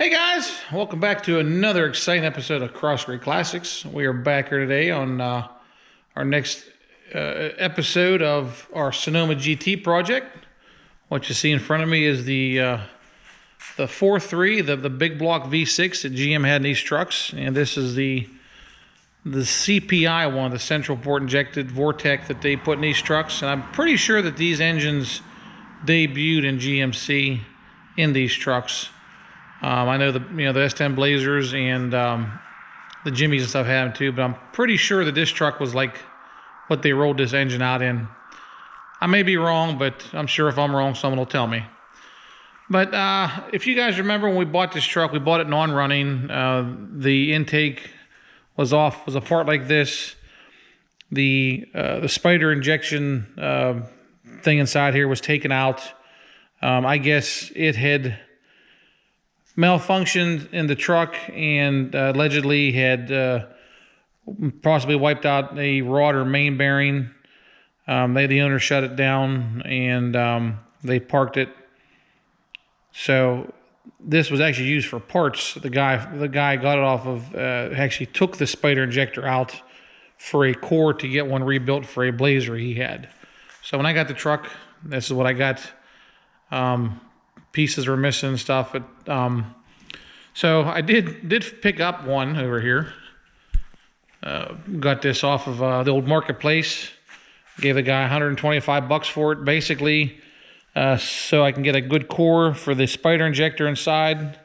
Hey guys, welcome back to another exciting episode of Cross Grade Classics. We are back here today on our next episode of our Sonoma GT project. What you see in front of me is the 4.3, the big block V6 that GM had in these trucks, and this is the CPI one, the central port injected Vortec that they put in these trucks. And I'm pretty sure that these engines debuted in GMC in these trucks. I know the S10 Blazers and the Jimmys and stuff had them too, but I'm pretty sure that this truck was like what they rolled this engine out in. I may be wrong, but I'm sure if I'm wrong, someone will tell me. But if you guys remember when we bought this truck, we bought it non-running. The intake was apart like this. The spider injection thing inside here was taken out. I guess it had malfunctioned in the truck and allegedly had possibly wiped out a rod or main bearing. The owner shut it down and they parked it. So this was actually used for parts. The guy got it off of actually took the spider injector out for a core to get one rebuilt for a Blazer he had. So when I got the truck, this is what I got. Pieces were missing and stuff, but so I did pick up one over here. Got this off of the old marketplace. Gave the guy 125 bucks for it, basically, so I can get a good core for the spider injector inside,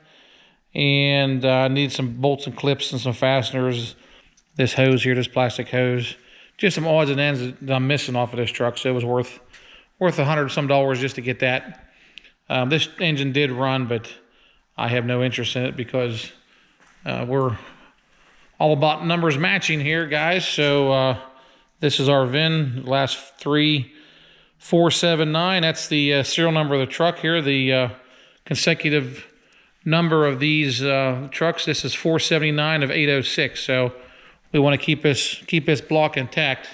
and I need some bolts and clips and some fasteners. This hose here, this plastic hose, just some odds and ends that I'm missing off of this truck. So it was worth $100 some just to get that. This engine did run, but I have no interest in it because we're all about numbers matching here, guys. So this is our VIN, last 3479. That's the serial number of the truck here, the consecutive number of these trucks. This is 479 of 806. So we want to keep this block intact.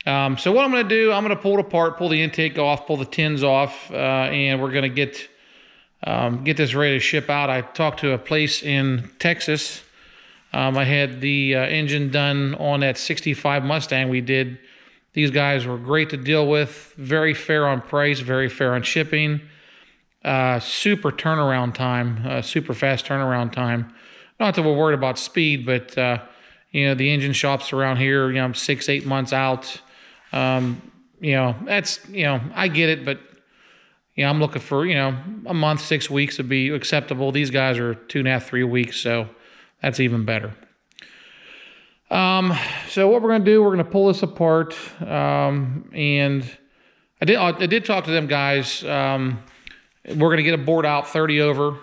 So what I'm going to do, I'm going to pull it apart, pull the intake off, pull the tins off, and we're going to get this ready to ship out. I talked to a place in Texas. I had the engine done on that 65 Mustang we did. These guys were great to deal with, very fair on price, very fair on shipping, super turnaround time, super fast turnaround time. Not that we're worried about speed, but the engine shops around here, 6-8 months out. That's, I get it, but I'm looking for, a month, 6 weeks would be acceptable. These guys are 2.5, 3 weeks, so that's even better. So what we're going to do, we're going to pull this apart, and I did talk to them guys. We're going to get a board out 30 over,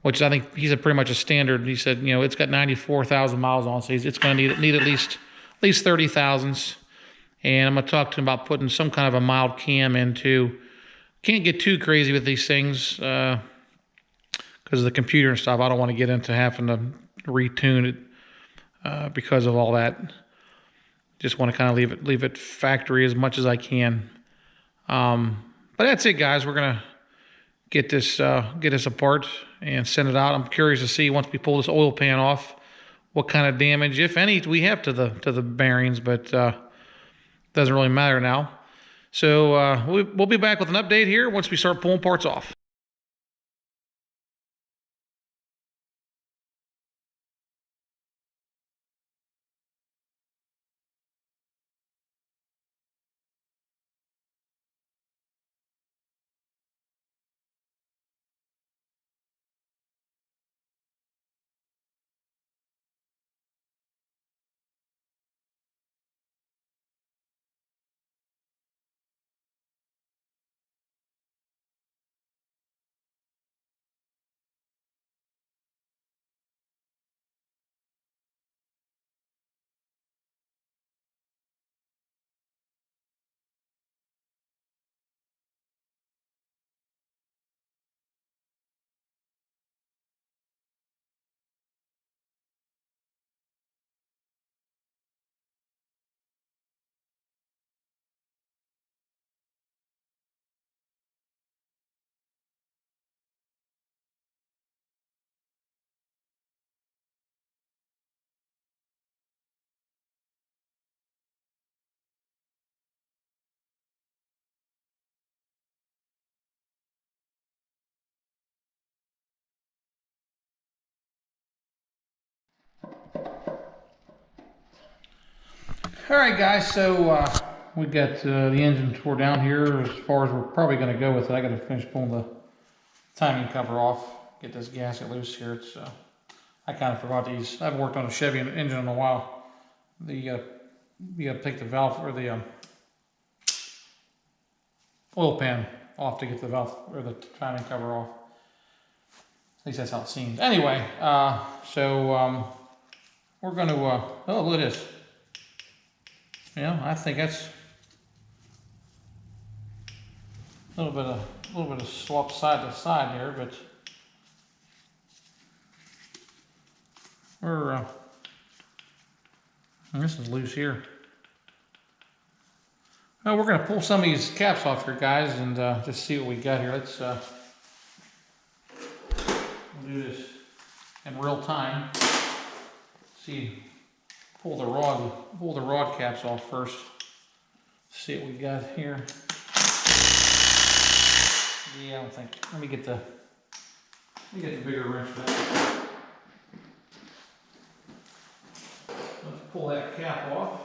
which I think he said pretty much a standard. He said, it's got 94,000 miles on, so it's going to need at least 30,000s. And I'm going to talk to him about putting some kind of a mild cam into. Can't get too crazy with these things because of the computer and stuff. I don't want to get into having to retune it because of all that. Just want to kind of leave it factory as much as I can. But that's it, guys. We're gonna get this apart and send it out. I'm curious to see, once we pull this oil pan off, what kind of damage, if any, we have to the bearings, but doesn't really matter now. So we'll be back with an update here once we start pulling parts off. All right, guys, so we got the engine tore down here as far as we're probably going to go with it. I got to finish pulling the timing cover off, get this gasket loose here. It's I kind of forgot these. I haven't worked on a Chevy engine in a while. You got to take the valve or the oil pan off to get the valve or the timing cover off. At least that's how it seems. Anyway, we're going to. Oh, look at this. I think that's a little bit of swap side to side here, but we're this is loose here. Well, we're going to pull some of these caps off here, guys, and just see what we got here. Let's we'll do this in real time. See. Pull the rod caps off first. See what we got here. Yeah, I don't think. Let me get the bigger wrench for that. Let's pull that cap off.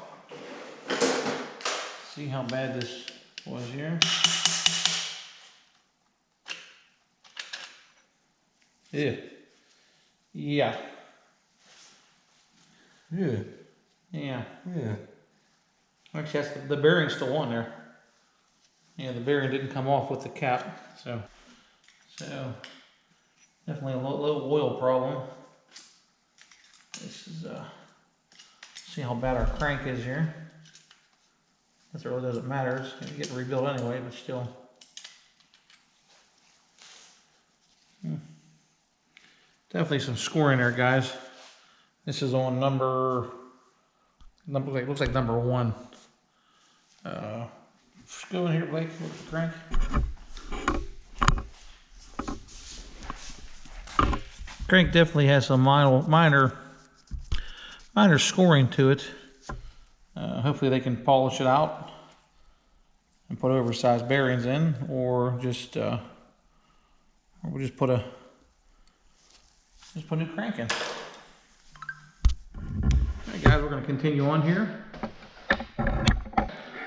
See how bad this was here. Yeah. Yeah. Yeah. Yeah. Actually, that's the bearing's still on there. Yeah, the bearing didn't come off with the cap, so definitely a low oil problem. This is see how bad our crank is here. This really doesn't matter. It's gonna get rebuilt anyway, but still. Definitely some scoring there, guys. This is on number looks like number 1. Just go in here, Blake. Look at the crank. Crank definitely has some minor scoring to it. Hopefully they can polish it out and put oversized bearings in, or just we'll just put new crank in. Alright, guys, we're going to continue on here.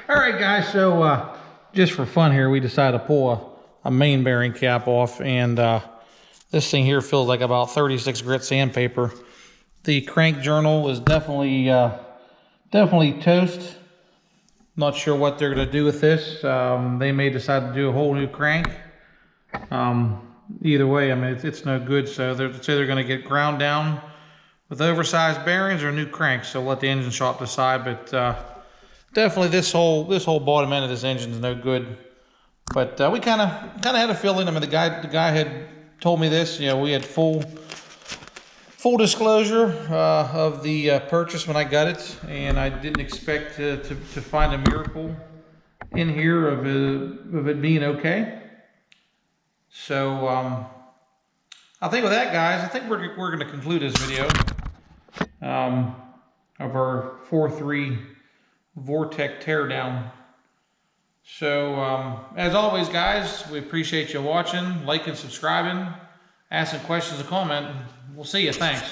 Alright, guys, so just for fun here, we decided to pull a main bearing cap off, and this thing here feels like about 36 grit sandpaper. The crank journal is definitely toast. Not sure what they're going to do with this. They may decide to do a whole new crank. Either way, I mean, it's no good. So they're going to get ground down with oversized bearings or new cranks. So let the engine shop decide. But definitely this whole bottom end of this engine is no good. But we kind of had a feeling. I mean, the guy had told me this. We had full disclosure of the purchase when I got it, and I didn't expect to find a miracle in here of it being okay. So I think with that, guys, I think we're going to conclude this video of our 4.3 Vortec teardown. So as always, guys, we appreciate you watching, liking, subscribing, asking questions, and comment. We'll see you. Thanks.